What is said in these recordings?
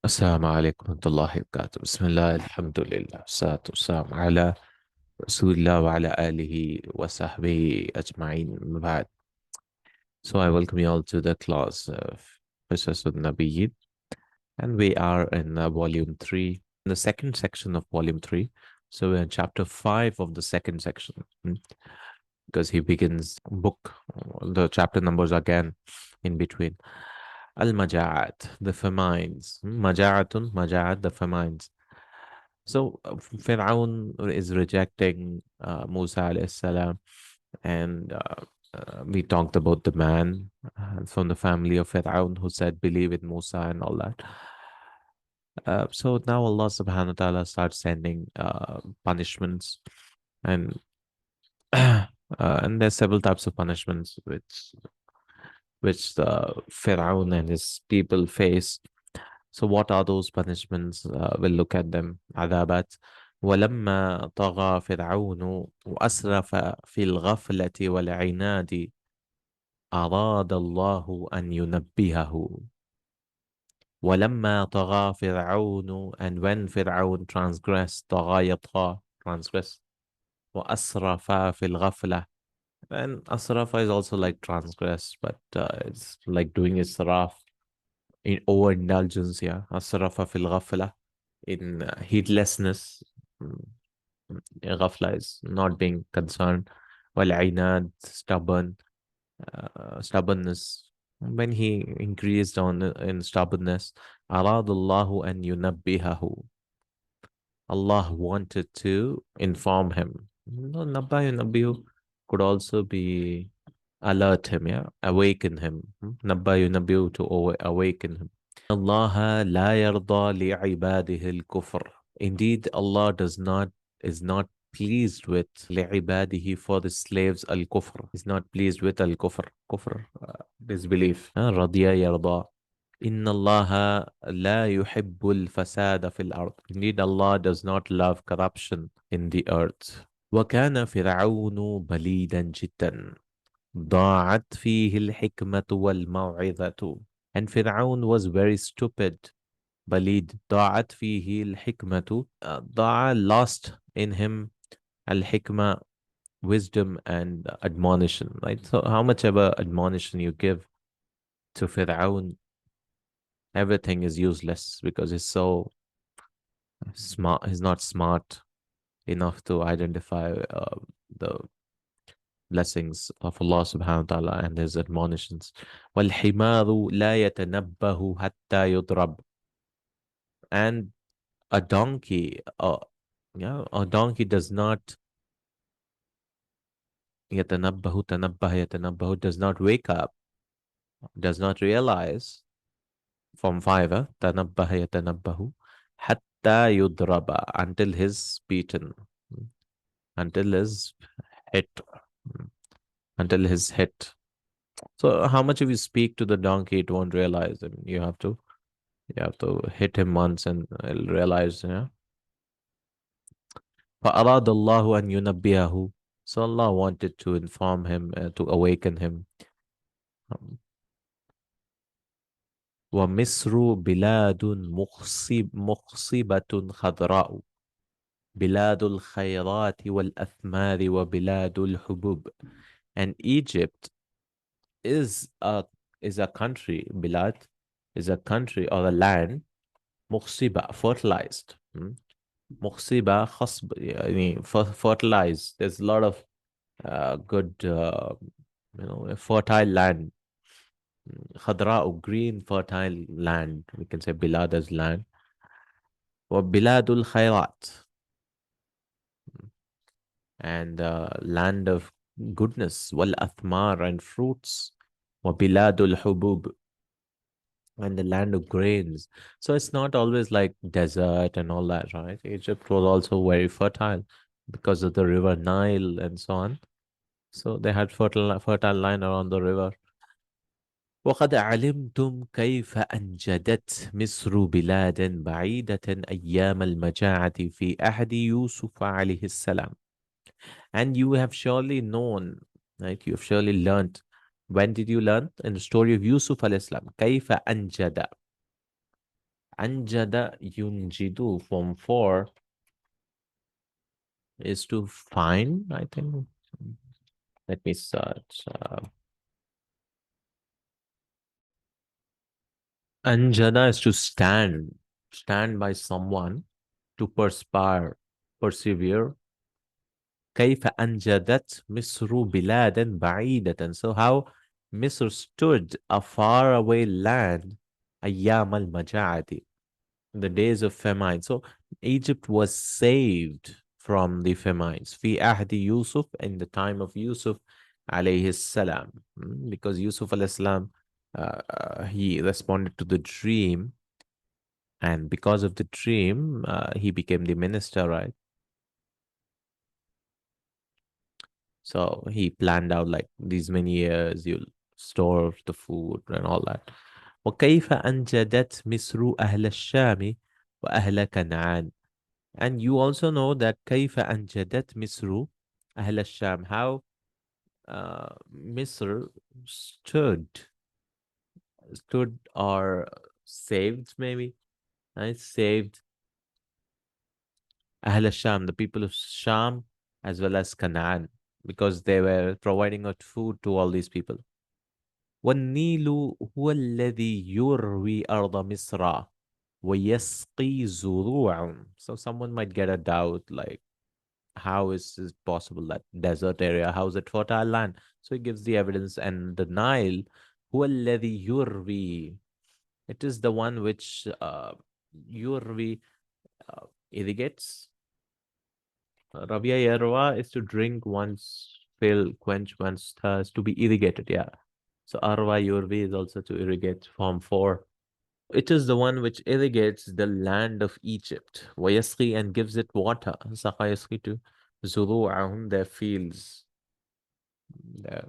السلام عليكم ورحمة الله وبركاته. بسم الله الحمد لله والصلاة والسلام على رسول الله وعلى آله وصحبه أجمعين. بعد. So I welcome you all to the class of Qisas of Nabiyeen, and we are in volume 3, in the second section of volume 3. So we're in chapter 5 of the second section, because he begins book, the chapter numbers again in between. Al-Maja'at, the famines. Maja'atun, Maja'at, the famines. So Fir'aun is rejecting Musa alayhi salam, and we talked about the man from the family of Fir'aun who said, believe in Musa and all that. So now Allah subhanahu wa ta'ala starts sending punishments, and and there's several types of punishments which the Fir'aun and his people face. So what are those punishments? We'll look at them. عذابات. ولما طغى فرعون وأسرف في الغفلة والعناد أراد الله أن ينبهه. ولما طغى فرعون, and when Fir'aun transgressed, طغى يطغى, transgressed. وأسرف في الغفلة, and asrafa is also like transgress, but it's like doing israf, in overindulgence. Yeah, asrafa fil ghafla, in heedlessness. Mm, Ghafla is not being concerned. Wal ainad, stubbornness. When he increased on in stubbornness, aradullahu an yunabbihahu. Allah wanted to inform him. No, nabba yunabbihu could also be alert him, yeah, awaken him. Nabba yunabbihu, to awaken him. Allah la yarda li'ibadihi al-kufr. Indeed, Allah is not pleased with li'ibadihi, for the slaves, al-kufr. Is not pleased with al-kufr. Kufr, disbelief. Radiya yarda. Inna Allah la yuhibbul fasada fil ard. Indeed, Allah does not love corruption in the earth. وكان فرعون بليدا جدا ضاعت فيه الحكمة والموعظة. And Fir'aun was very stupid. Balid, ضاعت فيه الحكمة. ضاع, lost in him, al-hikmah, wisdom and admonition. Right? So how much ever admonition you give to Fir'aun, everything is useless, because he's so smart. He's not smart enough to identify the blessings of Allah subhanahu wa ta'ala and his admonitions. وَالْحِمَارُ لَا يَتَنَبَّهُ حَتَّى يُضْرَبْ. And a donkey, a donkey does not يَتَنَبَّهُ تَنَبَّهَ يَتَنَبَّهُ, does not wake up, does not realize, from five, تَنَبَّهَ يَتَنَبَّهُ حَتَّى يُضْرَبَ, until he's beaten, until his hit, until his hit. So how much if you speak to the donkey, it won't realize. I mean, you have to hit him once and it'll realize. Yeah. فَأَرَادَ اللَّهُ أَنْ يُنَبِّهَهُ. So Allah wanted to inform him, to awaken him. وَمِصْرُ بِلَادٌ مُخْصِبَةٌ خَضْرَاءُ بِلَادُ الْخَيْرَاتِ وَالْأَثْمَارِ وَبِلَادُ الْحُبُوبِ. And Egypt is a country, bilad is a country or a land, mukhsiba, fertilized. Mukhsiba, khasb, fertilized. There's a lot of good, fertile land. Khadra, green, fertile land. We can say bilad as land. Or biladul khairat, and land of goodness. Wal athmar, and fruits. Wa biladul hubub, and the land of grains. So it's not always like desert and all that, right? Egypt was also very fertile because of the river Nile and so on. So they had fertile land around the river. وقد علمتم كيف أنجدت مصر بلادا بعيدة أيام المجاعة في عهد يوسف عليه السلام. And you have surely known, right? You have surely learnt. When did you learn? In the story of Yusuf alayhi salam. كيف أنجد. Anjada yunjidu form 4 is to find, I think. Let me search. Anjada is to stand by someone, to perspire, persevere. كيف أنجدت مصر بلادا بعيدة. So how Misr stood a faraway land أيام المجاعة, the days of famine. So Egypt was saved from the famines. في عهد Yusuf, in the time of Yusuf alayhi salam. Because Yusuf alayhi salam, he responded to the dream, and because of the dream, he became the minister, right? So he planned out like these many years, you'll store the food and all that. وكيف أنجدت مصر أهل الشام وأهل كنعان. And you also know that كيف أنجدت مصر أهل الشام, how Misr stood or saved, maybe, right? Saved Ahl al-Sham, the people of Sham, as well as Canaan, because they were providing out food to all these people. وَالنِّيلُ هُوَ الَّذِي يُرْوِي أَرْضَ مِصْرَ وَيَسْقِي زُرُوعًا. So someone might get a doubt, like, how is it possible that desert area, how is it fertile land? So he gives the evidence, and the Nile, هُوَ الَّذِي يُرْوِي, it is the one which يُرْوي, irrigates. Rabia Yarwa is to drink one's fill, quench one's thirst, to be irrigated. Yeah. So Arwa Yurvi is also to irrigate, form 4. It is the one which irrigates the land of Egypt. Wayasqi, and gives it water. Saqa yasqi to Zuru'ahum, their fields. Their,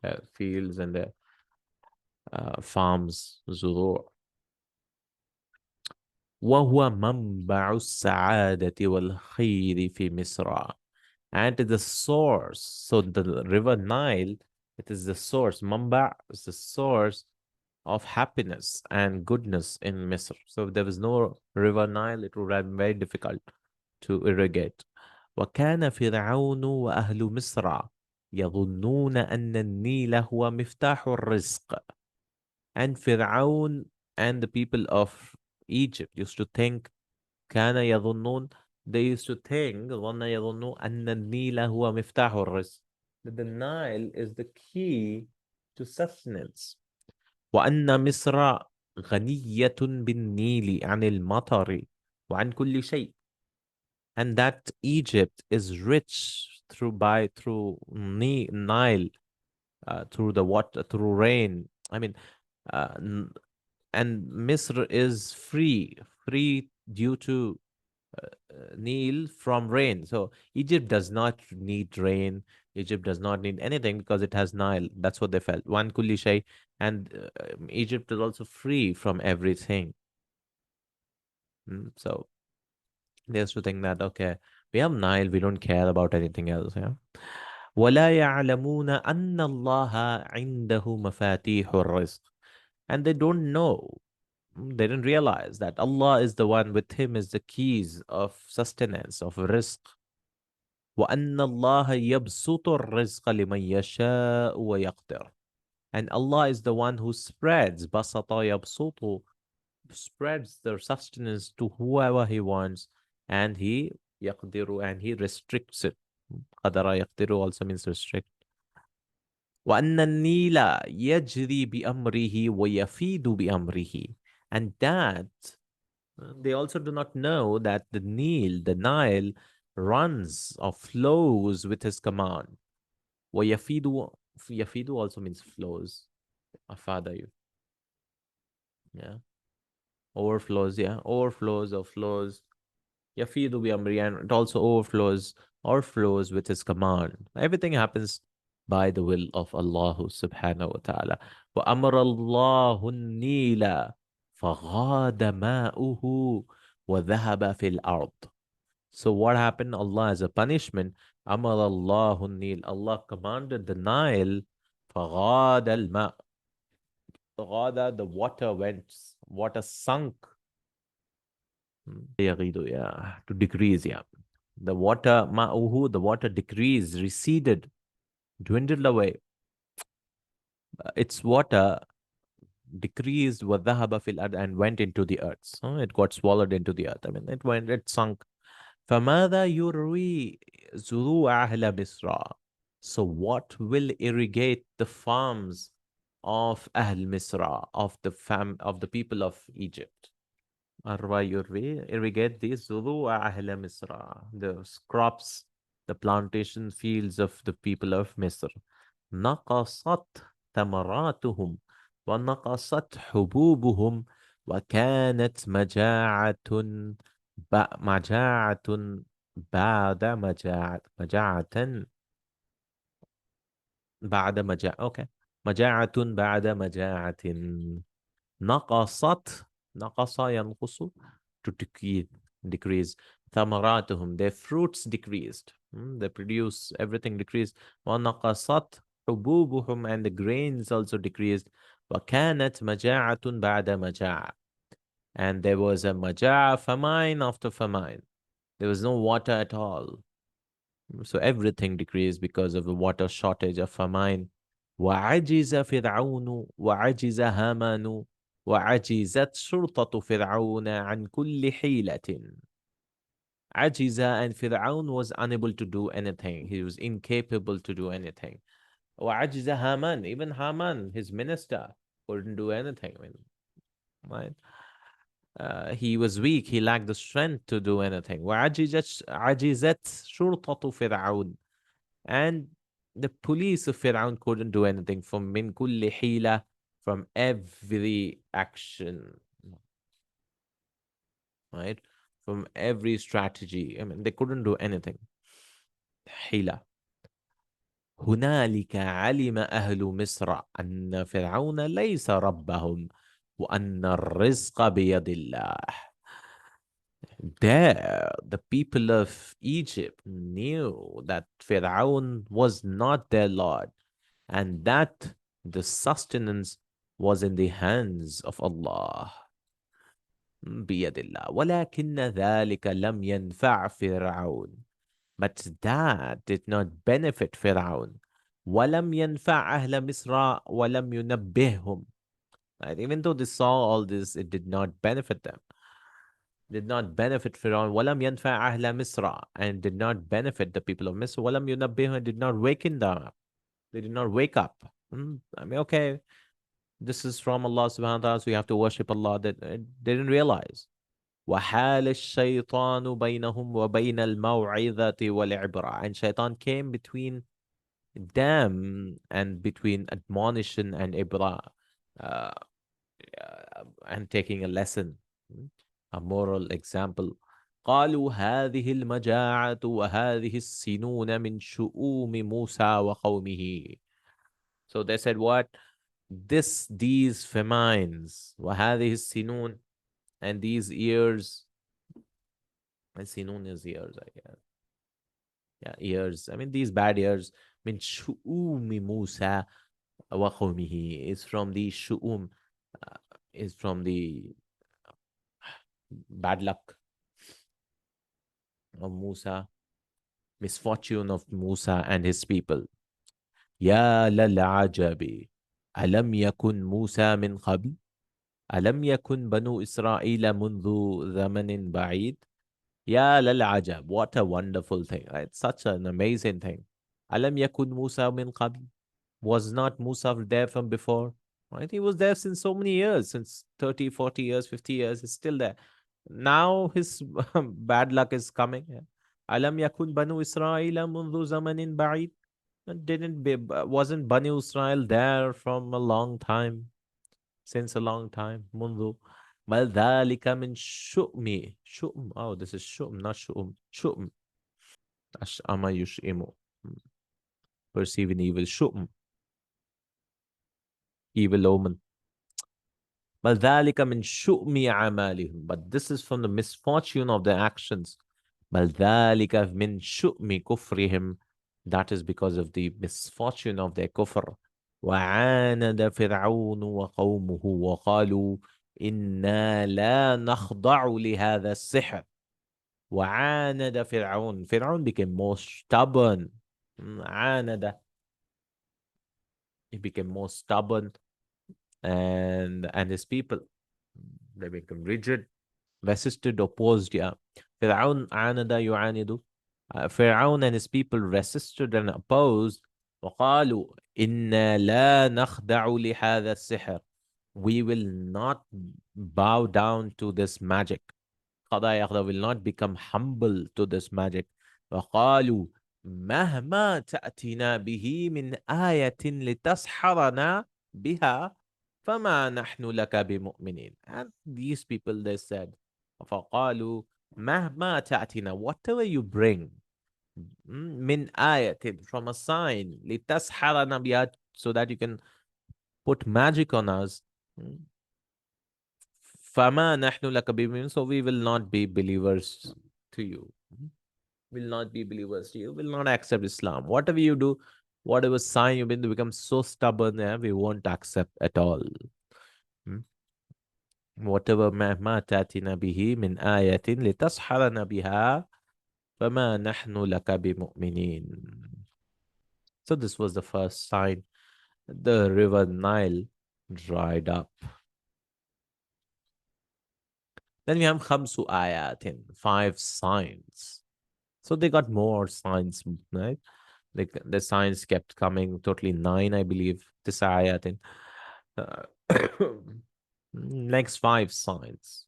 their fields and their farms. Zuru'. وهو منبع السعادة والخير في مصر. And the source. So the river Nile, it is the source. Mamba is the source of happiness and goodness in Misr. So if there was no river Nile, it would have been very difficult to irrigate. وكان فرعون وأهل مصر يظنون أن النيل هو مفتاح الرزق. And Fir'aun and the people of Egypt used to think كان يظنون, they used to think ظن يظنون أن النيل هو مفتاح الرزق, that the Nile is the key to sustenance. وأن مصر غنية بالنيل عن المطر وعن كل شيء, and that Egypt is rich through Nile, through the water, through rain. I mean, uh, and Misr is free due to Nile from rain. So Egypt does not need rain. Egypt does not need anything because it has Nile. That's what they felt. One kulli shay, and Egypt is also free from everything. So they used to think that, okay, we have Nile, we don't care about anything else. Yeah. ولا يعلمون أن الله عنده مفاتيح الرزق, and they don't know, they didn't realize that Allah is the one, with him is the keys of sustenance, of rizq. وأن الله يبسط الرزق لمن يشاء ويقدر. And Allah is the one who spreads, بسط يبسط, spreads the sustenance to whoever he wants, and he يقدر, and he restricts it. قدر يقدر also means restrict. وأن النيل يجري بأمره ويفيد بأمره. And that they also do not know that the Nile runs or flows with his command. وَيَفِيدُ, yafidu also means flows. Afada you. Yeah. Overflows, yeah. Overflows or flows. Yafidu bi amri, and it also overflows or flows with his command. Everything happens by the will of Allah subhanahu wa ta'ala. وَأَمَرَ اللَّهُ النِّيلَ فَغَادَ مَاؤُهُ وَذَهَبَ فِي الْأَرْضِ. So what happened? Allah, as a punishment, Amar Allahu Nil, Allah commanded the Nile, فَغَادَ الْمَاء. Ghada, the water went, water sunk يغيض, yeah, to decrease, yeah. The water, ma'uhu, the water decreased, receded, dwindled away. Its water decreased وذهب في الأرض and went into the earth. So it got swallowed into the earth. I mean, it sunk. فماذا يروي زروع أهل مصر? So what will irrigate the farms of أهل مصر, of the people of Egypt? أروى يروي irrigate these زروع أهل مصر, the crops, the plantation fields of the people of Misr. نقصت ثمراتهم ونقصت حبوبهم وكانت مجاعة بعد مجاعة أوكي مجاعة بعد مجاعة نقصت نقص ينقص to decrease ثمراتهم, their fruits decreased. They produce everything decreased. ونقصت حبوبهم, and the grains also decreased. وكانت مجاعة بعد مجاعة, and there was a majaa, famine after famine. There was no water at all. So everything decreased because of the water shortage of famine. وعجز فرعون وعجز هامان وعجزت شرطة فرعون عن كل حيلة. عجز, and Fir'aun was unable to do anything. He was incapable to do anything. وعجز Haman, even Haman, his minister, couldn't do anything. I mean, right? He was weak. He lacked the strength to do anything. عجزت شرطة فرعون, and the police of Fir'aun couldn't do anything. From min kulli hila, from every action, right? From every strategy. I mean, they couldn't do anything. Hila. هنالك علم أهل مصر أن فرعون ليس ربهم وأن الرزق بيد الله. There, the people of Egypt knew that Pharaoh was not their Lord and that the sustenance was in the hands of Allah. بيد الله ولكن ذلك لم ينفع فرعون. But that did not benefit Pharaoh. ولم ينفع أهل مصر ولم ينبههم. Right? Even though they saw all this, it did not benefit them. Did not benefit Pharaoh. ولم ينفع أهل مصر, and did not benefit the people of Misr. ولم ينبههم, did not waken them up. They did not wake up. I mean, okay, this is from Allah subhanahu wa ta'ala, so you have to worship Allah. That they didn't realize. وحال الشيطان بينهم وبين الموعظة والعبرة. And shaitan came between them and between admonition and ibra, uh, and taking a lesson, a moral example. قالوا هذه المجاعة وهذه السنون من شؤوم موسى وقومه. So they said, what? These famines, وهذه السنون, and these years, and sinun is years, I guess. Yeah, years. I mean, these bad years. من شؤوم موسى وقومه is from the shu'um, is from the bad luck of Musa, misfortune of Musa and his people. يا للعجب ألم يكن موسى من قبل ألم يكن بنو إسرائيل منذ زمن بعيد. يا للعجب, what a wonderful thing, right? Such an amazing thing. ألم يكن موسى من قبل, was not Musa there from before? Right? He was there since so many years, since 30, 40 years, 50 years, he's still there. Now his bad luck is coming. Alam yakun banu Israel mundu zamanin ba'id. Wasn't Banu Israel there from a long time, since a long time? Mundu. Bal dhalika min shu'mi. Shu'm. Oh, this is shu'm, not shu'um. Shu'm. Ash'ama yush'imu. Perceiving evil. Shu'm. Evil omen. But this is from the misfortune of their actions. That is because of the misfortune of their kufr. وعاند فرعون وقومه وقالوا إنا لا نخضع لهذا السحر. وعاند فرعون. Fir'aun became more stubborn. عاند. He became more stubborn, and his people, they became rigid, resisted, opposed. Yeah. فرعون عاند يعاند. Fir'aun and his people resisted and opposed. وقالوا إنا لا نخضع لهذا السحر. We will not bow down to this magic. قضاء يقضى will not become humble to this magic. وقالوا مهما تأتنا به من آية لتسحرنا بها فما نحن لك بمؤمنين. And these people, they said, فقالوا مهما تأتنا, whatever you bring, من آية, from a sign, لتسحرنا بها, so that you can put magic on us, فما نحن لك بمؤمنين, so we will not be believers to you. Will not be believers to you, will not accept Islam. Whatever you do, whatever sign you've been to, become so stubborn, yeah, we won't accept at all. Whatever ما تأتينا به من آية لتسحرنا بها فما نحن لك بمؤمنين. So this was the first sign. The river Nile dried up. Then we have خمس آيات, 5 signs. So they got more signs, right? The signs kept coming, totally 9, I believe. This ayat. Next 5 signs.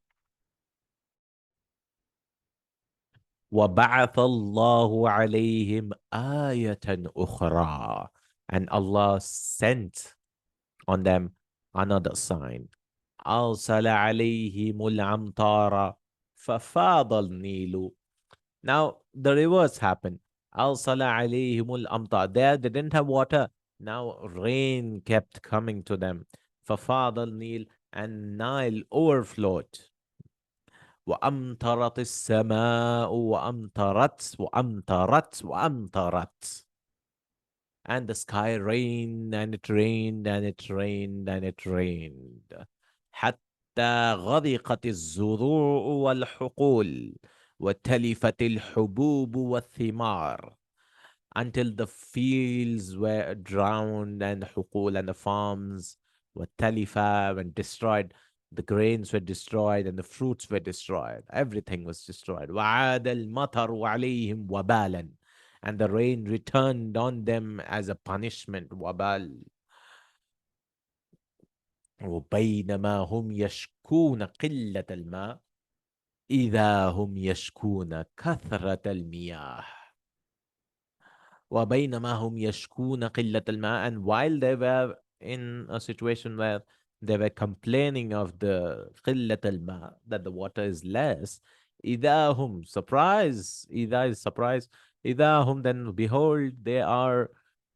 وَبَعَثَ اللَّهُ عَلَيْهِمْ آيَةً أُخْرَى. And Allah sent on them another sign. أَرْسَلَ عَلَيْهِمُ الْأَمْطَارَ فَفَاضَ النِّيلُ. Now, the reverse happened. أَرْسَلَ عَلَيْهِمُ الْأَمْطَارَ. There they didn't have water. Now rain kept coming to them. فَفَاضَ النِّيلُ. And Nile overflowed. وأمطرت السماء وأمطرت. And the sky rained, and it rained, and it rained, and it rained. حتى غرقت الزروع والحقول وتلفت الحبوب والثمار. Until the fields were drowned, and the حقول and the farms were talifa and destroyed. The grains were destroyed and the fruits were destroyed. Everything was destroyed. وعاد المطر عليهم وبالا. And the rain returned on them as a punishment. وبال. وبينما هم يشكون قلة الماء إذا هم يشكون كثرة المياه. وبينما هم يشكون قلة الماء. And while they were in a situation where they were complaining of the قلة الماء, that the water is less, إذا هم, surprise, إذا is surprise, إذا هم, then behold, they are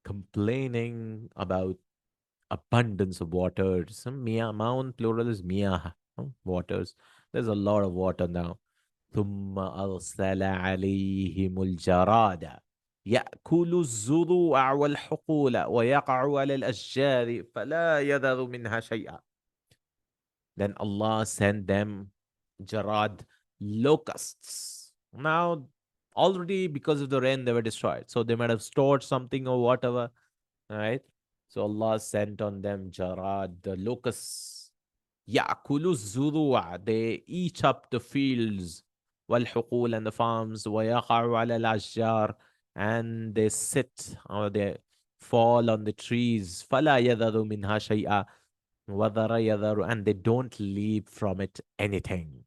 complaining about abundance of waters. Some mount plural is miyah, waters. There's a lot of water now. ثم أرسل عليهم الجراد يأكل الزروع والحقول ويقع على الأشجار فلا يذر منها شيئا. Then Allah sent them jarad, locusts. Now, already because of the rain, they were destroyed. So they might have stored something or whatever, right? So Allah sent on them jarad, the locusts. يأكل الزروع, they eat up the fields, والحقول and the farms, ويقع على الأشجار, and they sit or they fall on the trees. فلا يذر منها شيئا وذر يذر, and they don't leave from it anything.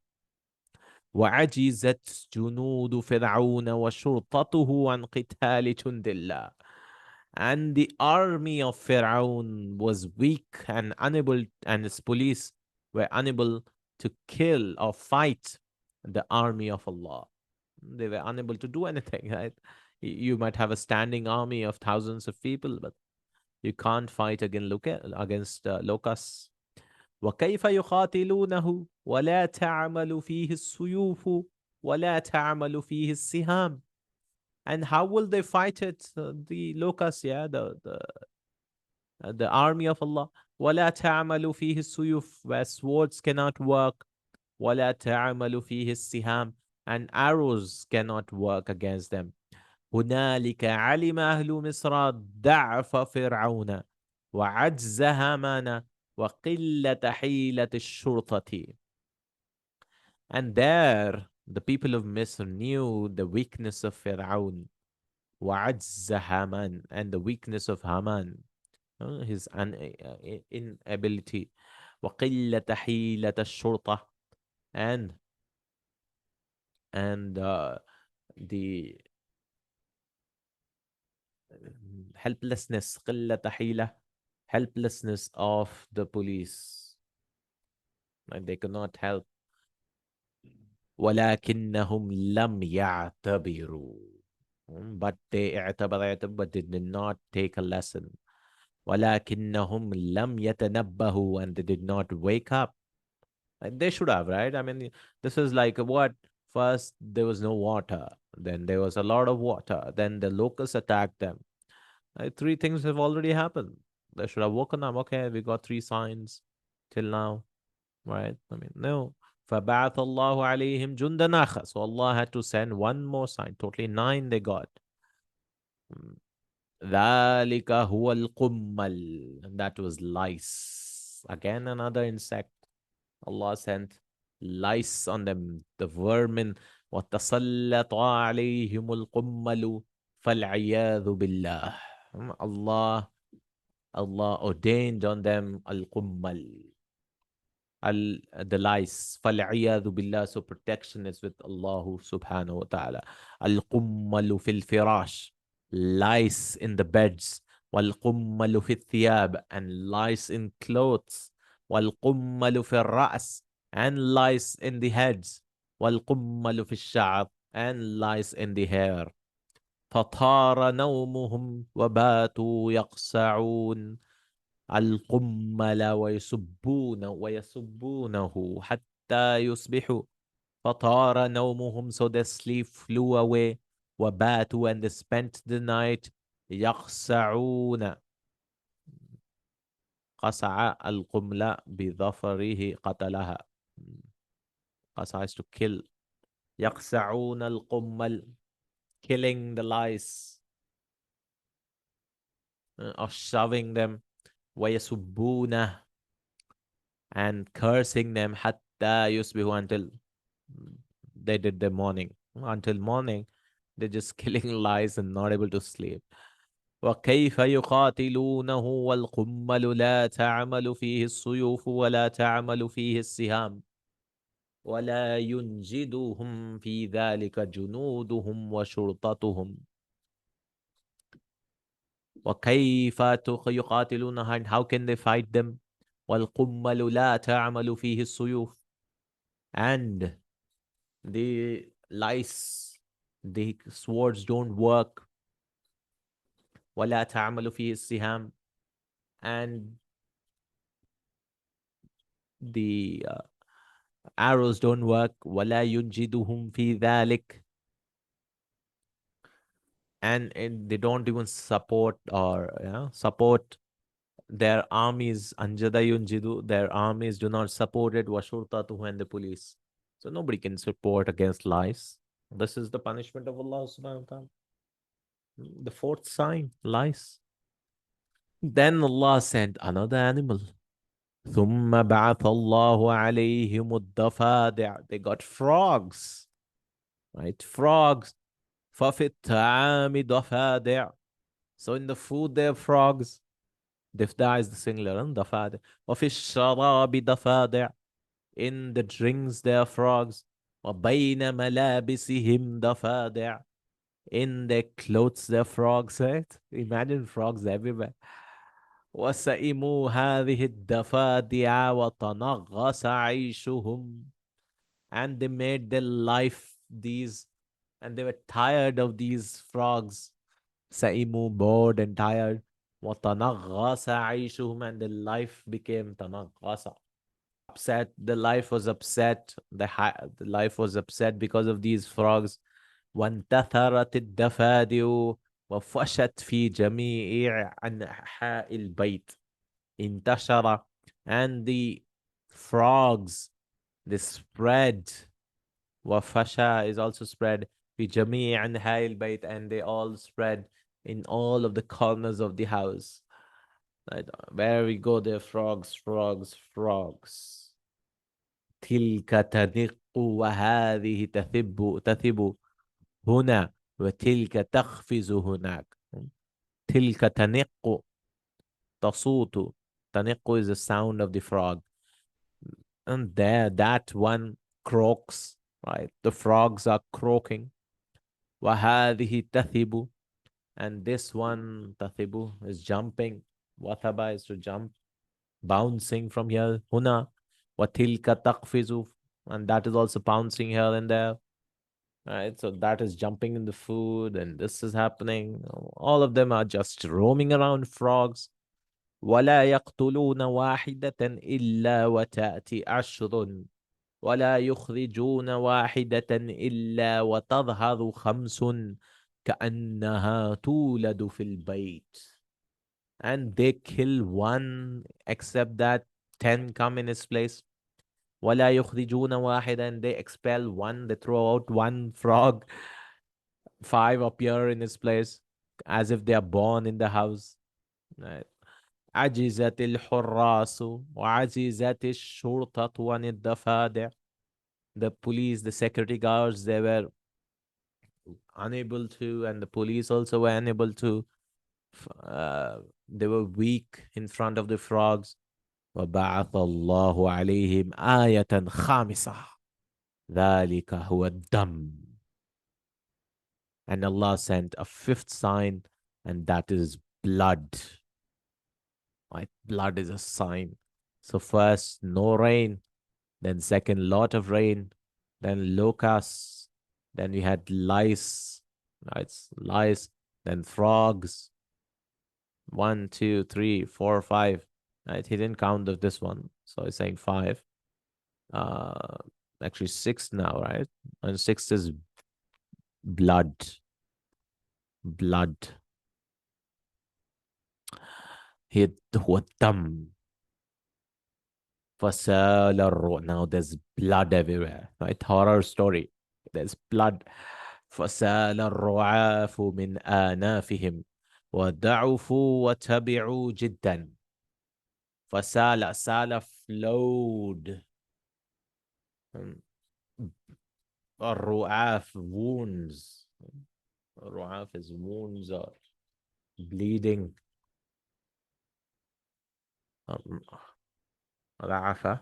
وعجزت جنود فرعون وشرطته عن قتال جند الله. And the army of Pharaoh was weak and unable, and his police were unable to kill or fight the army of Allah. They were unable to do anything, right? You might have a standing army of thousands of people, but you can't fight against locusts. وكيف يقاتلونه ولا تعمل فيه السيوف ولا تعمل فيه السهام. And how will they fight it? The locusts, yeah, the army of Allah. ولا تعمل فيه السيوف, where swords cannot work. ولا تعمل فيه السهام, and arrows cannot work against them. هنالك علم أهل مصر ضعف فرعون وعجز هامان وقلة حيلة الشرطة. And there the people of Misr knew the weakness of Fir'aun, وعجز Haman, and the weakness of Haman, his inability, وقلة حيلة الشرطة, and the helplessness, قلة حيلة, helplessness of the police. Like they could not help. ولكنهم لم يعتبروا. But they اعتبر, but they did not take a lesson. ولكنهم لم يتنبهوا, and they did not wake up. Like they should have, right? I mean, this is like what? First, there was no water. Then there was a lot of water. Then the locusts attacked them. Three things have already happened. They should have woken up. Okay, we got three signs till now, right? I mean, no. فَبَعَثَ اللَّهُ عَلَيْهِمْ جُنْدًا آخَرَ. So Allah had to send one more sign. Totally nine they got. ذَلِكَ هُوَ الْقُمَّلِ. And that was lice. Again, another insect. Allah sent lice on them, the vermin. وَتَسَلَّطَ عَلَيْهِمُ الْقُمَّلُ فَالْعِيَاذُ بِاللَّهِ. Allah ordained on them al-qummal, the lice. فَالْعِيَاذُ بِاللَّهِ. So protection is with Allah subhanahu wa ta'ala. Al-qummalu fil firash, lice in the beds. Wal-qummalu fil thiyab, and lice in clothes. Wal-qummalu fil ra's, and lice in the heads. Wal-qummalu fil sha'ab, and lice in the hair. فطار نومهم وباتوا يقصعون القمل ويسبونه حتى يصبحوا. فطار نومهم, so their sleep flew away. وباتوا, and they spent the night. يقصعون, قصع القمل بظفره قتلها. قصع is to kill. يقصعون القمل, killing the lice, or shoving them. وَيَسُبُّونَهُ, and cursing them. حَتَّى يُصْبِحُوا, until they did the morning. Until morning, they're just killing lies and not able to sleep. وَكَيْفَ يُقَاتِلُونَهُ وَالْقُمَّلُ لَا تَعْمَلُ فِيهِ السُّيُوفُ وَلَا تَعْمَلُ فِيهِ السِّهَامُ وَلَا يُنْجِدُهُمْ فِي ذَلِكَ جُنُودُهُمْ وَشُرْطَتُهُمْ. وَكَيْفَ يُقَاتِلُونَهُ, and how can they fight them? وَالْقُمَّلُ لَا تَعْمَلُ فِيهِ السُّيُوفُ, and the lice, the swords don't work. وَلَا تَعْمَلُ فِيهِ السِّهَامُ, and the arrows don't work. وَلَا يُنْجِدُهُمْ فِي ذَلِكَ, and they don't even support, or support their armies. Anjada yunjidu, their armies do not support it. Washurtatuhu, and the police. So nobody can support against lies. This is the punishment of Allah subhanahu wa ta'ala. The fourth sign, lies. Then Allah sent another animal. ثُمَّ بَعَثَ اللَّهُ عَلَيْهِمُ الضَّفَادِعَ. They got frogs, right? Frogs. فَفِي الطَّعَامِ ضَفَادِعَ. So in the food there are frogs. Difda is the singular, and ضفادع. وَفِي الشَّرَابِ ضَفَادِعَ. In the drinks there are frogs. وَبَيْنَ مَلَابِسِهِمْ ضَفَادِعَ. In their clothes there are frogs, right? Imagine frogs everywhere. وَسَئِمُوا هَذِهِ الضَّفَادِعَ وَتَنَغَّصَ عَيْشُهُمْ. And they made their life these, and they were tired of these frogs. Sa'imu, bored and tired. وَتَنَغَّصَ عَيْشُهُمْ, and their life became تَنَغَّصَ, upset. The life was upset. The life was upset because of these frogs. وَانْتَثَرَتِ الدَّفَادِعُ وَفَشَتْ فِي جَمِيعِ أَنْحَاءِ الْبَيْتِ. intashara, and the frogs, they spread. Wafasha is also spread. في جميع أنحاء البيت, and they all spread in all of the corners of the house. Right? Where we go, there frogs, frogs, frogs. تلك تدق وهذه تثب هنا وتلك تخفز هناك. تلك تنق تصوت. تنق is the sound of the frog. And there, that one croaks, right? The frogs are croaking. وهذه تثب, and this one تثب is jumping. Wathaba is to jump, bouncing from here. هنا وتلك تقفز, and that is also bouncing here and there. Right, so that is jumping in the food, and this is happening. All of them are just roaming around, frogs. ولا يقتلون واحدة إلا وتأتي عشر ولا يخرجون واحدة إلا وتظهر خمس كأنها تولد في البيت. And they kill one except that 10 come in its place. ولا يخرجون واحدا, and they expel one, they throw out one frog. 5 appear in its place as if they are born in the house. Right. عجزت الحراس وعجزت الشرطة عن الضفادع. The police, the security guards, they were unable to, and the police also were unable to. They were weak in front of the frogs. وبعث الله عليهم آية خامسة ذلك هو الدم. And Allah sent a fifth sign, and that is blood. Right? Blood is a sign. So first, no rain. Then second, lot of rain. Then locusts. Then we had lice. Right? Lice. Then frogs. 1, 2, 3, 4, 5. Right? He didn't count this one. So he's saying 5. Actually 6 now, right? And 6 is blood. Blood. هو الدم. فسال الروح. Now there's blood everywhere. Right? Horror story. There's blood. فسال الرعاف من آنافهم وضعفوا وتبعوا جدا. فسال, sala flowed. الرعاف, wounds. الرعاف is wounds or bleeding. رعفة,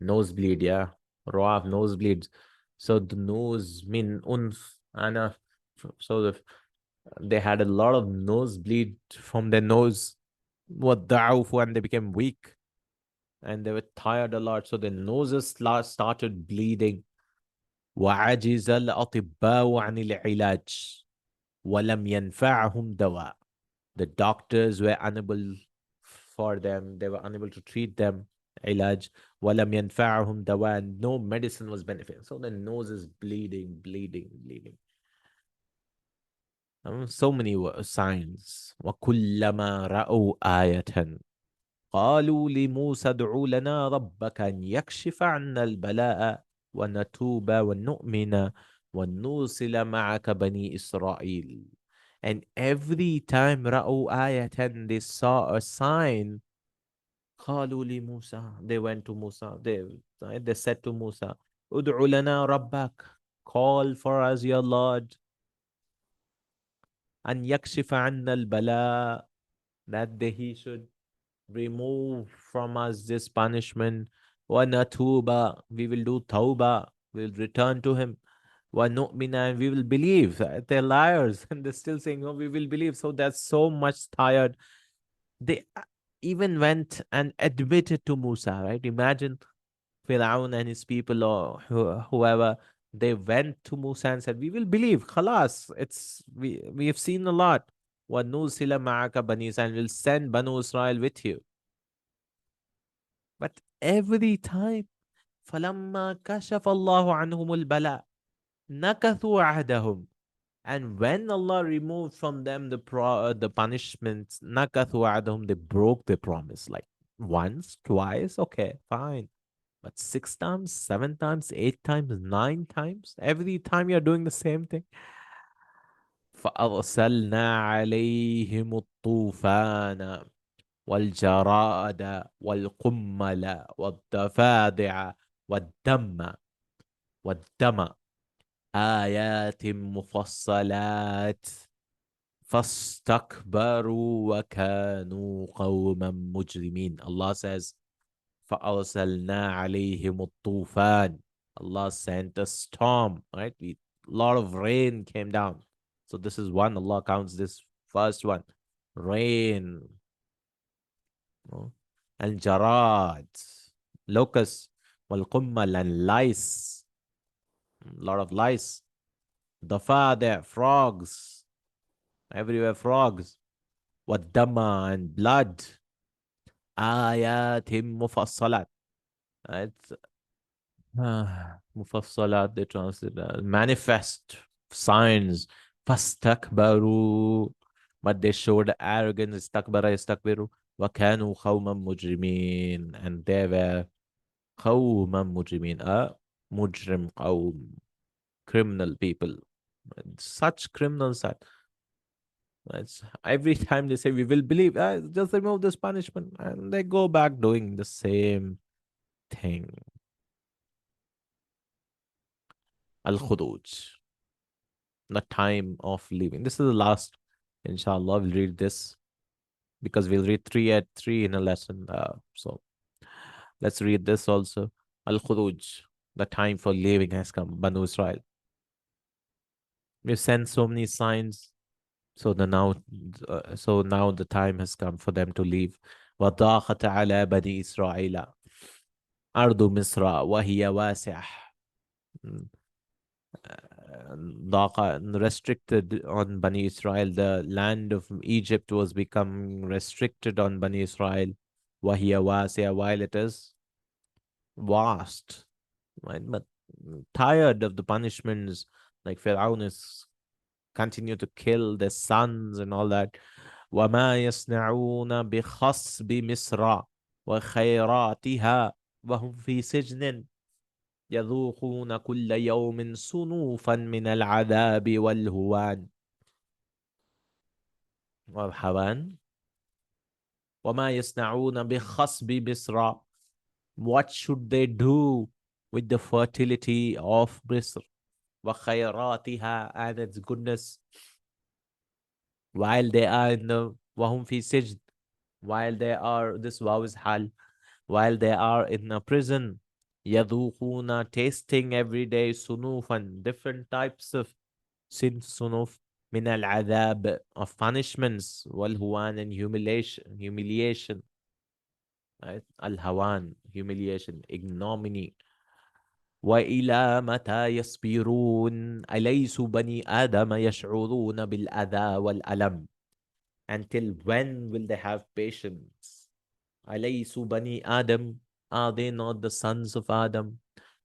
nosebleed, yeah. رعاف, nosebleeds. So the nose mean unf, anaf. So they had a lot of nosebleed from their nose. وَالضَّعُفُ, and they became weak. And they were tired a lot. So their noses started bleeding. وعجز الأطباء عن العلاج ولم ينفعهم دواء. The doctors were unable for them. They were unable to treat them. علاج ولم ينفعهم دواء. No medicine was benefiting. So the nose is bleeding, bleeding, bleeding. So many signs. وكلما رأوا آية قالوا لموسى ادع لنا ربك أن يكشف عنا البلاء ونتوب ونؤمن ونرسل معك بني إسرائيل. And every time رأوا آية, they saw a sign. قالوا لموسى, they went to Musa. They said to Musa, ادع لنا ربك, call for us your Lord. أن يكشف عنا البلاء, that he should remove from us this punishment. وَنَتُوبَ, we will do tawbah, we will return to him. وَنُؤْمِنَ, and we will believe. They're liars and they're still saying, oh, we will believe. So they're so much tired. They even went and admitted to Musa, right? Imagine Fir'aun and his people, or whoever, they went to Musa and said, we will believe. Khalas, we have seen a lot. وَنُرْسِلَ مَعَكَ بَنِي إِسْرَائِيلَ, and will send Banu Israel with you. But every time, فَلَمَّا كَشَفَ اللَّهُ عَنْهُمُ الْبَلَاء نَكَثُوا عَهْدَهُمْ. And when Allah removed from them the punishments, nakathu wa'adahum, they broke their promise. Like once, twice, okay, fine. But 6 times, 7 times, 8 times, 9 times, every time you're doing the same thing. فأرسلنا عليهم الطوفان والجراد والقمل والضفادع والدم والدم آيات مفصلات فاستكبروا وكانوا قوما مجرمين. Allah says, فأرسلنا عليهم الطوفان. Allah sent a storm, right? A lot of rain came down. So this is one, Allah counts this first one. Rain. No? And jarad, locusts, والقمل and lice. A lot of lice. Dafada, frogs. Everywhere frogs. والدم and blood. آيات مفصلات. Right? مفصلات, they translate manifest signs. فاستكبروا, but they showed arrogance. استكبر يستكبروا وكانوا قوما مجرمين, and they were قوما مجرمين, مجرم قوم, criminal people, such criminals that every time they say we will believe, just remove this punishment, and they go back doing the same thing. Al-Khuruj, the time of leaving. This is the last, inshallah, we'll read this because we'll read three at three in a lesson. So let's read this also. Al-Khuruj, the time for leaving has come, Banu Israel. We've sent so many signs. So now the time has come for them to leave. وَضَاقَتْ عَلَى بَنِي إِسْرَائِيلَ أَرْضُ مِصْرَ وَهِيَ وَاسِعَةٌ. Restricted on Bani Israel. The land of Egypt was becoming restricted on Bani Israel. وَهِيَ وَاسِعَةٌ, while it is vast. Right? But tired of the punishments, like Pharaoh is continue to kill their sons and all that. وما يصنعون بخصب مصر وخيراتها وهم في سجن يذوقون كل يوم صنوفا من العذاب والهوان والحوان. وما يصنعون بخصب مصر, what should they do with the fertility of Misr, وخيراتها, and its goodness, while they are in the وهم في سجن, while they are, this waw is hal, while they are in a prison. يذوقون, tasting every day, sunufan, different types of sunuf, min al-adhab, of punishments, wal-huwan, and humiliation, right? Al-hawan, humiliation, ignominy. وإلى متى يصبرون أليس بني آدم يشعرون بالأذى والألم. Until when will they have patience? أليس بني آدم, are they not the sons of Adam?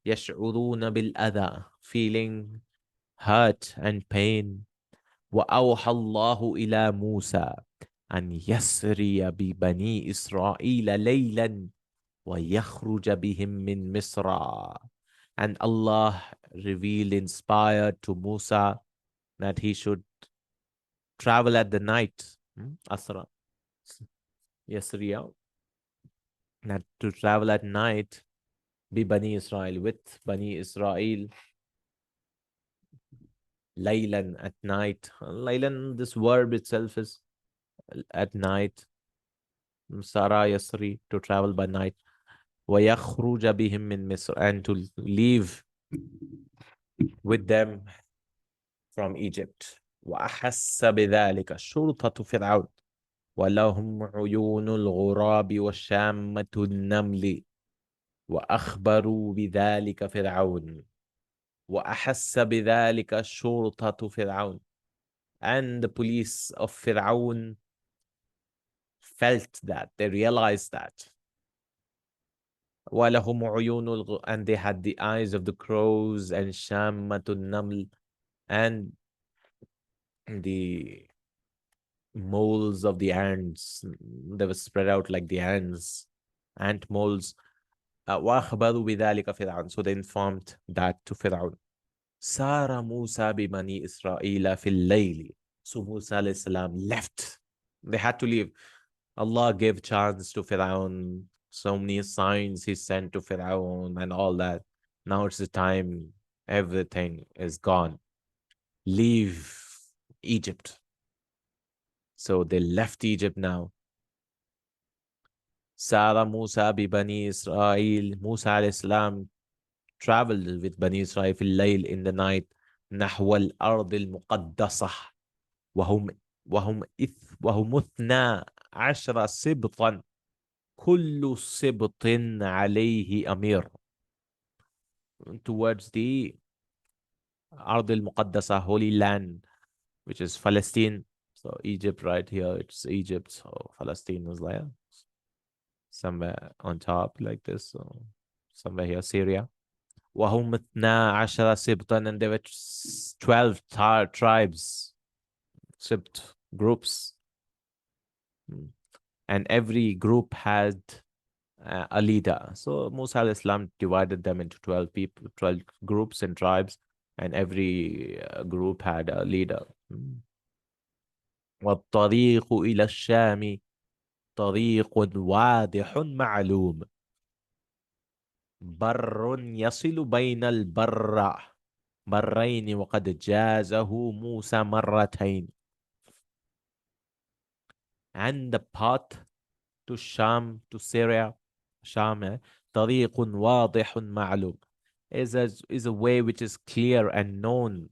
يشعرون بالأذى, feeling hurt and pain. وأوحى الله إلى موسى أن يسري ببني إسرائيل ليلا ويخرج بهم من مصر. And Allah revealed, inspired to Musa that he should travel at the night. Asra. Yasriya. That to travel at night, be Bani Israel, with Bani Israel. Laylan, at night. Laylan, this verb itself is at night. Sara Yasri, to travel by night. وَيَخْرُجَ بِهِمْ مِنْ مِصْرَ, and to leave with them from Egypt. وأحس بذلك شرطة فرعون ولهم عيون الغراب وشامة النمل وأخبروا بذلك فرعون. وأحس بذلك شرطة فرعون, and the police of Fir'aun felt that, they realized that. وَلَهُمْ عُيُونُ and they had the eyes of the crows, and شَامَّةُ النَّمْلِ, and the moles of the ants. They were spread out like the ants, ant moles. وأخبروا بذلك فرعون. So they informed that to Fir'aun. سار موسى ببني إسرائيل في الليل. So Musa alayhi salam left. They had to leave. Allah gave chance to Fir'aun. So many signs he sent to Fir'aun and all that. Now it's the time. Everything is gone. Leave Egypt. So they left Egypt now. Sara Musa bi Bani Israel. Musa alayhi salam traveled with Bani Israel في الليل in the night نحو الأرض المقدسة وهم وهم 12 سبطا كل سبط عليه أمير, towards the أرض المقدسة, holy land, which is Palestine. So Egypt right here, it's Egypt. So Palestine is like somewhere on top like this. So somewhere here, Syria. وهم 12 سبطا, and there were 12 tribes, sibt, groups. And every group had a leader. So Musa al-Islam divided them into 12 people, 12 groups and tribes, and every group had a leader. والطريق إلى الشام طريق واضح معلوم بر يصل بين برين وقد جازه موسى مرتين. And the path to Sham, to Syria, Sham, طريق واضح معلوم, is a way which is clear and known.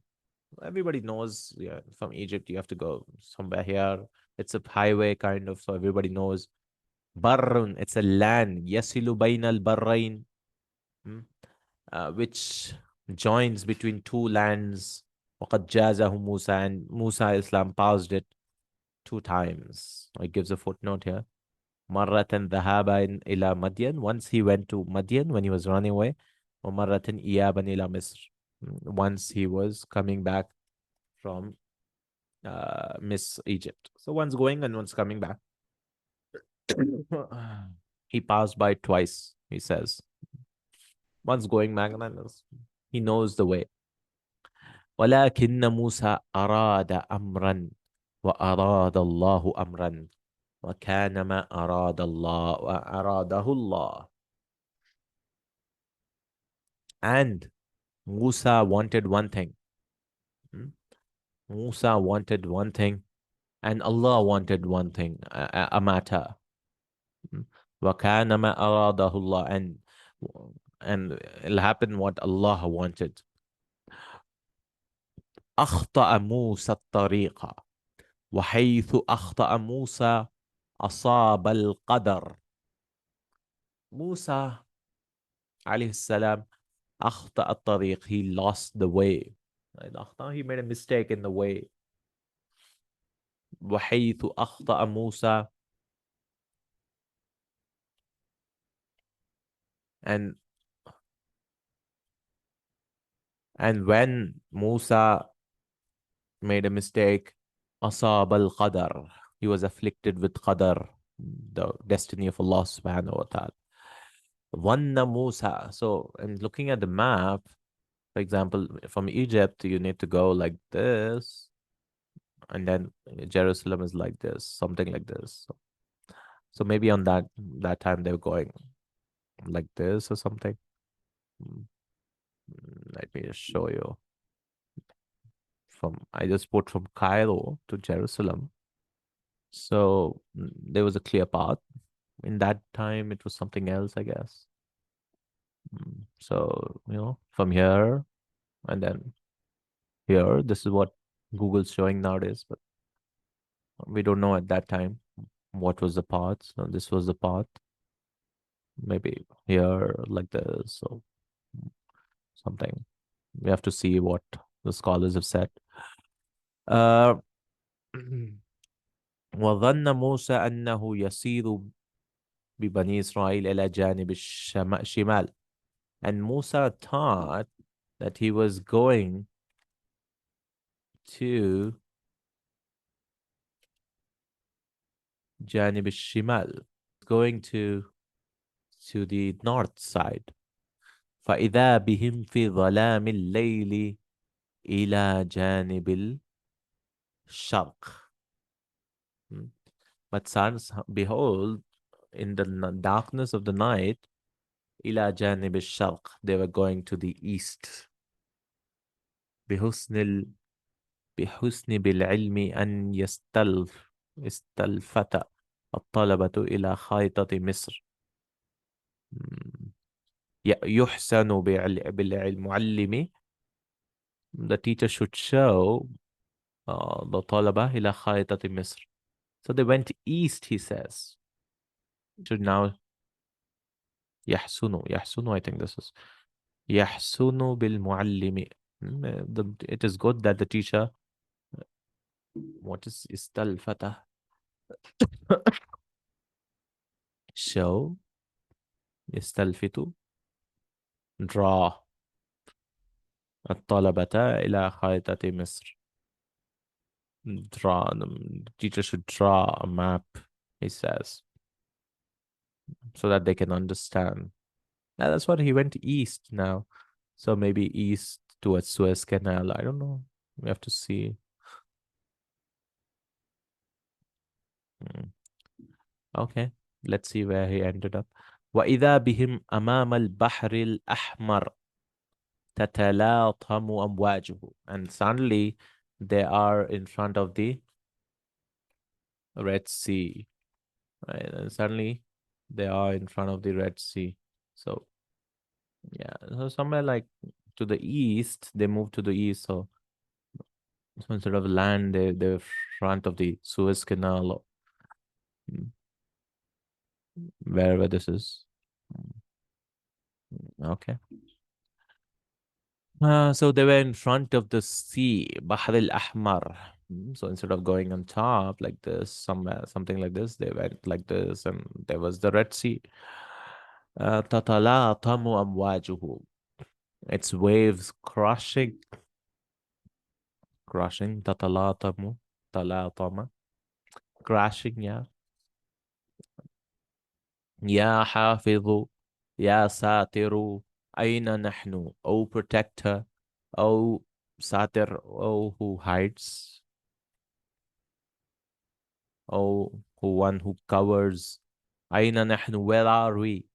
Everybody knows, yeah, from Egypt you have to go somewhere here. It's a highway kind of, so everybody knows. Barrun, it's a land. Yasilu bainal barrain, which joins between two lands. وقد جازه موسى, and Musa Islam passed it 2 times. It gives a footnote here. مرة ذهابا إلى مدين, once he went to Madian when he was running away. ومرة إيابا إلى مصر, once he was coming back from Miss Egypt. So one's going and one's coming back. He passed by twice, he says. One's going back and then he knows the way. ولكن موسى أراد أمرا وأراد الله أمرا وكان ما أراد الله وأراده الله. And Musa wanted one thing. Musa wanted one thing, and Allah wanted one thing, a matter. وَكَانَ مَا أَرَادَهُ اللَّهُ, and it'll happen what Allah wanted. أخطأ موسى الطريق وحيث أخطأ موسى أصاب القدر. Musa عليه السلام أخطأ الطريق, he lost the way. He made a mistake in the way. وحيث أخطأ موسى, and when Musa made a mistake, أصاب القدر, he was afflicted with qadar, the destiny of Allah subhanahu wa ta'ala. Wanna Musa. So I'm looking at the map. For example, from Egypt, you need to go like this, and then Jerusalem is like this, something like this. So maybe on that time they were going like this or something. Let me just show you. I just put from Cairo to Jerusalem. So there was a clear path. In that time, it was something else, I guess. So, from here and then here, this is what Google's showing nowadays, but we don't know at that time what was the path. So this was the path. Maybe here like this, so something. We have to see what the scholars have said. وظن موسى أنه يسير ببني إسرائيل إلى جانب الشمال. And Musa thought that he was going to جانب الشمال, going to the north side. فإذا بهم في ظلام الليل إلى جانب الشرق. Hmm. But sons, behold, in the darkness of the night, إلى جانب الشرق, they were going to the east. بحسن بحسن بالعلم أن استلفت الطلبة إلى خيطة مصر. Hmm. يحسن بالمعلم, the teacher should show the طلبة إلى خيطة مصر. So they went east, he says. Should now يحسن, I think this is يحسن بالمعلم. It is good that the teacher, what is استلفت, show, يستلفت, draw الطلبة إلى خيطة مصر. Draw, the teacher should draw a map, he says, so that they can understand. And that's what he went east now. So maybe east towards Suez Canal. I don't know. We have to see. Hmm. Okay, let's see where he ended up. وإذا بهم أمام البحر الأحمر تتلاطم أمواجه. And suddenly they are in front of the Red Sea. Right? And suddenly they are in front of the Red Sea. So yeah, so somewhere like to the east, they moved to the east. So instead of land, they're front of the Suez Canal, mm, wherever this is. Okay. So they were in front of the sea, Bahr al-Ahmar. So instead of going on top like this, somewhere, something like this, they went like this, and there was the Red Sea. تتلاطم أمواجه. Its waves crushing, تتلاطم, crashing, yeah. يا حافظ يا ساتر أين نحن, O protector, O satir, O who hides, O who one who covers. أين نحن, where are we?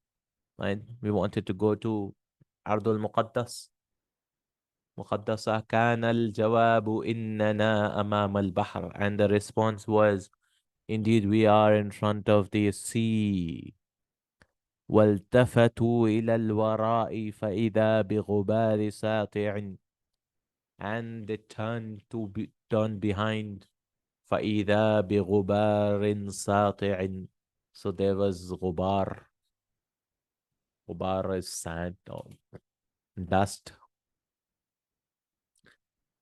Right? We wanted to go to أرض المقدس, مقدسة. كان الجواب إننا أمام البحر, and the response was, indeed we are in front of the sea. والتفتوا إلى الوراء فإذا بغبار ساطع, and they turned behind, فإذا بغبار ساطع, so there was غبار. غبار is sand or dust,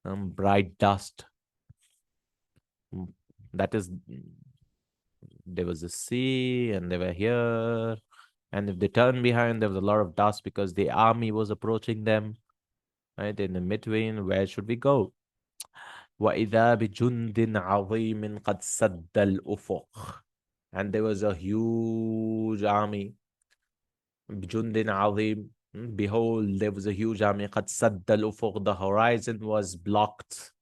bright dust. That is, there was a sea and they were here, and if they turned behind, there was a lot of dust because the army was approaching them. Right, in the between, where should we go? وإذا بجند عظيم قد سد الأفق, and there was a huge army. بجند عظيم, behold, there was a huge army. قد سد الأفق, the horizon was blocked.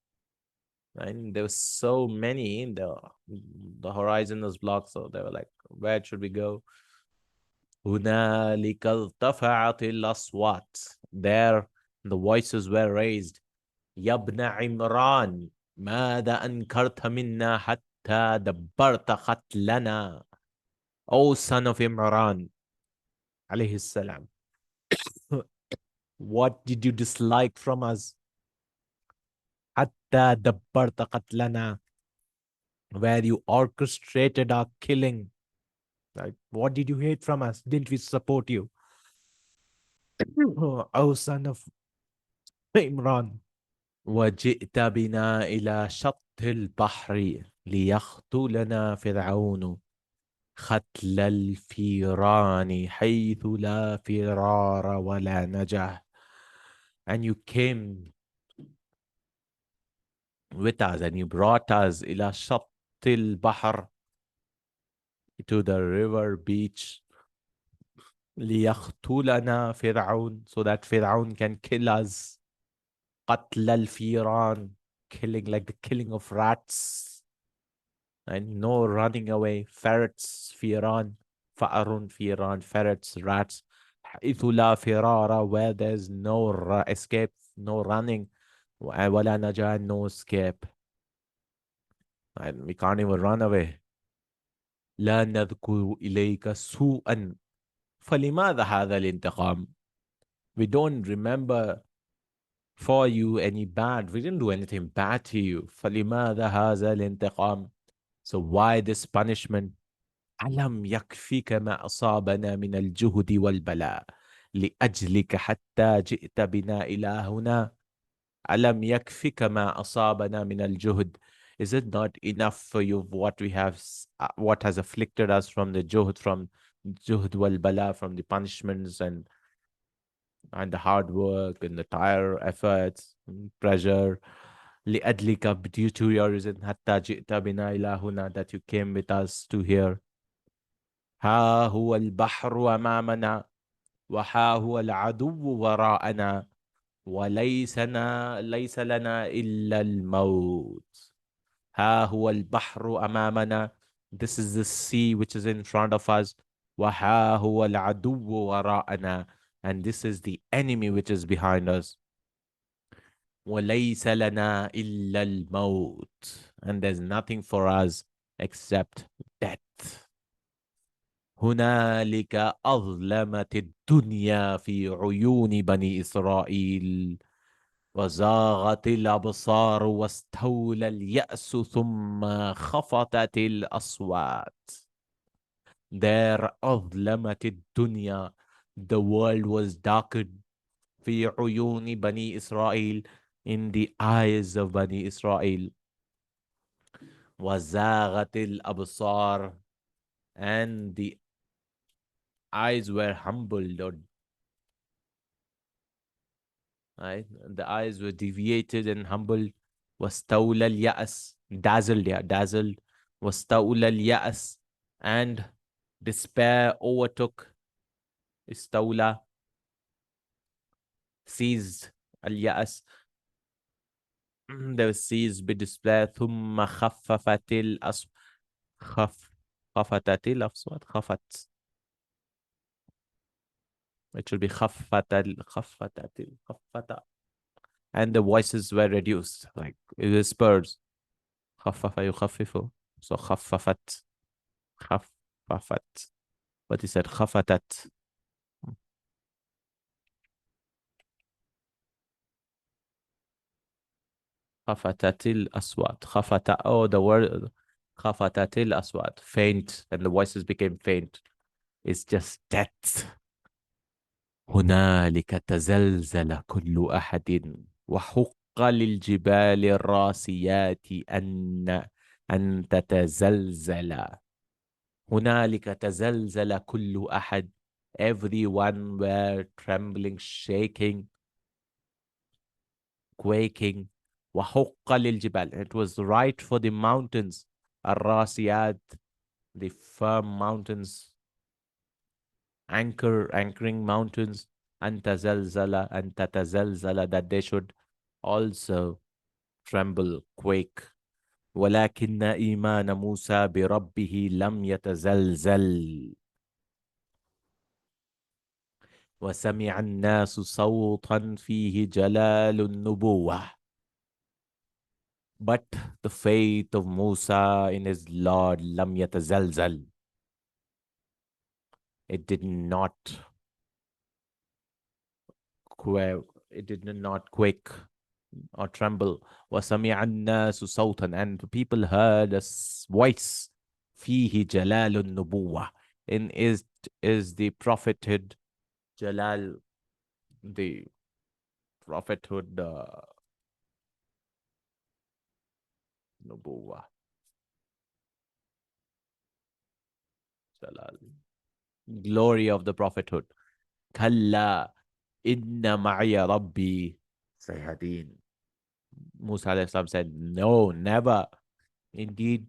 And there were so many, the horizon was blocked, so they were like, where should we go? هنالك ارتفعت الأصوات, there the voices were raised. يا ابن عمران ماذا أنكرت منا حتى دبرت قتلنا. O son of Imran عليه السلام, what did you dislike from us? حتى دبرت قتلنا, where you orchestrated our killing. Like, what did you hate from us? Didn't we support you? O son of Imran. وجئت بنا إلى شط البحر ليقتلنا فرعون قتل الفيران حيث لا فرار ولا نجاه. And you came with us and you brought us إلى شط البحر, into the river beach. ليقتلنا فرعون, so that Fir'aun can kill us. قتل الفيران, killing like the killing of rats. And no running away. Ferrets, firan, fa'arun, firan, ferrets, rats. حيث لا فرار, where there's no escape, no running. ولا نجاة, no escape. And we can't even run away. لا نذكر إليك سوءا فلماذا هذا الانتقام? We don't remember for you any bad. We didn't do anything bad to you. فلماذا هذا الانتقام? So why this punishment? ألم يكفيك ما أصابنا من الجهد والبلاء لأجلك حتى جئت بنا إلى هنا. ألم يكفيك ما أصابنا من الجهد. Is it not enough for you what we have, what has afflicted us from the juhd wal bala, from the punishments and the hard work and the tire efforts and pressure. لأجلك, due to your reason, حتى جئت بنا إلى هنا, that you came with us to here. ها هو البحر أمامنا وها هو العدو وراءنا ليس لنا إلا الموت. ها هو البحر أمامنا, this is the sea which is in front of us. وها هو العدو وراءنا, and this is the enemy which is behind us. وليس لنا إلا الموت, and there's nothing for us except death. هنالك أظلمت الدنيا في عيون بني إسرائيل وزاغت الأبصار واستولى اليأس ثم خفتت الأصوات. There أظلمت الدنيا, the world was darkened, في عيون بني إسرائيل, in the eyes of بني إسرائيل. وزاغت الأبصار, and the eyes were humbled, or right, the eyes were deviated and humbled. واستولى اليأس, dazzled, yeah, dazzled. واستولى اليأس, and despair overtook. استولى, seized. اليأس, they were seized with despair. ثم خففت الأصوات. خفتت الأصوات, خفت. It should be خفت. And the voices were reduced, like whispers. خفف يخفف. So خففت. خففت. But he said خفتت. خفتت الأصوات. خفت, oh, the word خفتت الأصوات, faint, and the voices became faint. It's just death. هنالك تزلزل كل أحد وحق للجبال الراسيات أن تتزلزل. هنالك تزلزل كل أحد, everyone were trembling, shaking, quaking. وحق للجبال, it was right for the mountains, الراسيات, the firm mountains, anchoring mountains, أن تتزلزل, that they should also tremble, quake. ولكن إيمان موسى بربه لم يتزلزل. وسمع الناس صوتا فيه جلال النبوة. But the faith of Musa in his Lord لم يتزلزل. It did not quake. It did not quake or tremble. وسمع الناس صوتا, and the people heard a voice. فيه جلال النبوة, in is the prophethood. Jalal, the prophethood, Nubuwa, Jalal, glory of the prophethood. Kalla inna ma'iya rabbi sayhadin. Musa alayhi salam said, no, never. Indeed,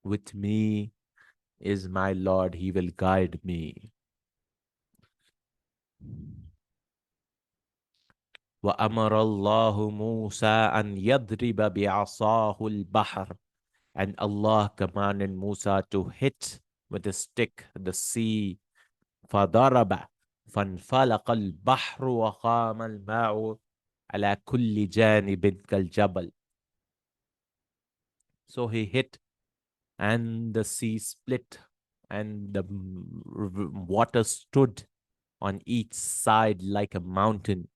With me is my Lord, He will guide me. وأمر الله موسى أن يضرب بعصاه البحر. And Allah commanded Musa to hit with a stick the sea. فضرب فانفلق البحر وقام الماء على كل جانب كالجبل. So he hit and the sea split and the water stood on each side like a mountain.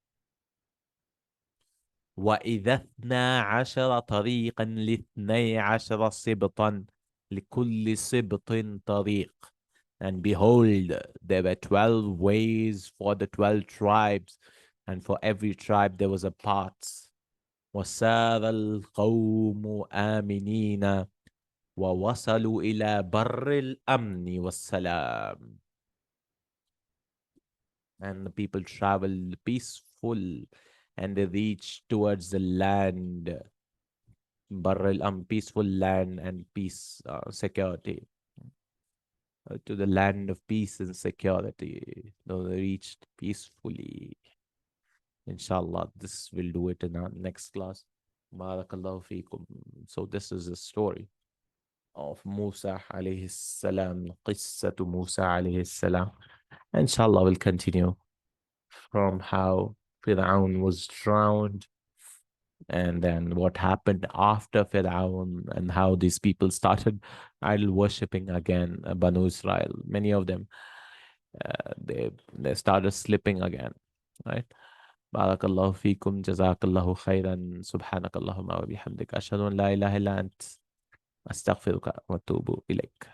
وإذا 12 طريقا لاثني عشر سبطا لكل سبط طريق. And behold, there were 12 ways for the 12 tribes, and for every tribe there was a path. وسار القوم آمنين ووصلوا إلى بر الأمن والسلام. And the people traveled peaceful and they reached towards the land, Barr peaceful land and peace, security, to the land of peace and security. Though they reached peacefully. Inshallah, this will do it in our next class. Barakallahu feekum. So this is a story of Musa alayhi salam, Qissatu Musa alayhi salam. Inshallah, we'll continue from how Fir'aun was drowned and then what happened after Fir'aun and how these people started idol worshipping again, Banu Israel. Many of them, they started slipping again, right? Barakallahu feekum, Jazakallahu Khairan, Subhanakallahumma wa bihamdika, ashhadu an la ilaha illa ant, astaghfiruka wa atubu ilaik.